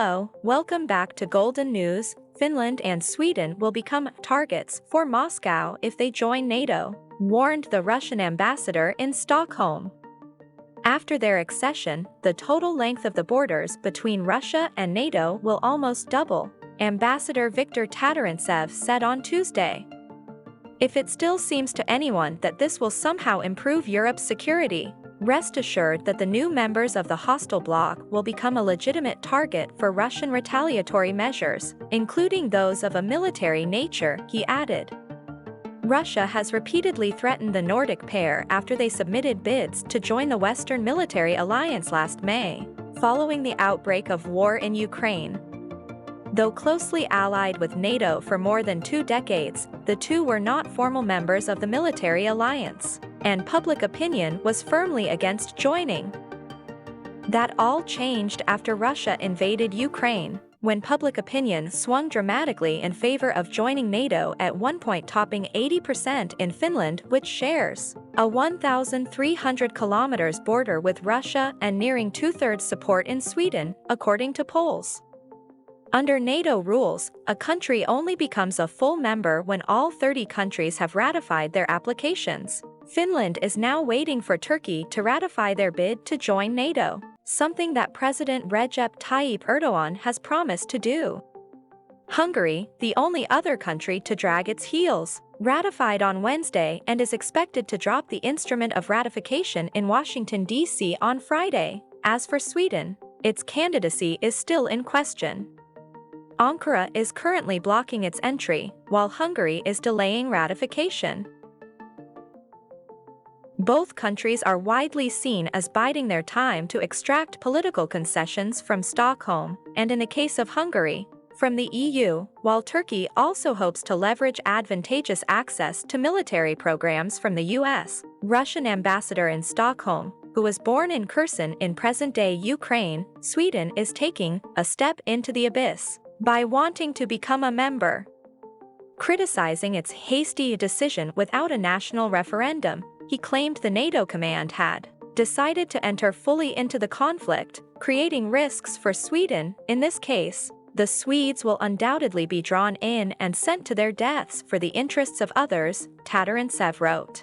Hello, welcome back to Golden News. Finland and Sweden will become targets for Moscow if they join NATO, warned the Russian ambassador in Stockholm. After their accession, the total length of the borders between Russia and NATO will almost double, Ambassador Viktor Tatarintsev said on Tuesday. If it still seems to anyone that this will somehow improve Europe's security, rest assured that the new members of the hostile bloc will become a legitimate target for Russian retaliatory measures, including those of a military nature, he added. Russia has repeatedly threatened the Nordic pair after they submitted bids to join the Western military alliance last May, following the outbreak of war in Ukraine. Though closely allied with NATO for more than 2 decades, the two were not formal members of the military alliance, and public opinion was firmly against joining. That all changed after Russia invaded Ukraine, when public opinion swung dramatically in favor of joining NATO, at one point topping 80% in Finland, which shares a 1,300 kilometers border with Russia, and nearing 2/3 support in Sweden, according to polls. Under NATO rules, a country only becomes a full member when all 30 countries have ratified their applications. Finland is now waiting for Turkey to ratify their bid to join NATO, something that President Recep Tayyip Erdogan has promised to do. Hungary, the only other country to drag its heels, ratified on Wednesday and is expected to drop the instrument of ratification in Washington, D.C. on Friday. As for Sweden, its candidacy is still in question. Ankara is currently blocking its entry, while Hungary is delaying ratification. Both countries are widely seen as biding their time to extract political concessions from Stockholm, and in the case of Hungary, from the EU, while Turkey also hopes to leverage advantageous access to military programs from the US. Russian ambassador in Stockholm, who was born in Kherson in present-day Ukraine, Sweden is taking a step into the abyss by wanting to become a member. Criticizing its hasty decision without a national referendum, he claimed the NATO command had decided to enter fully into the conflict, creating risks for Sweden. In this case, the Swedes will undoubtedly be drawn in and sent to their deaths for the interests of others, Tatarintsev wrote.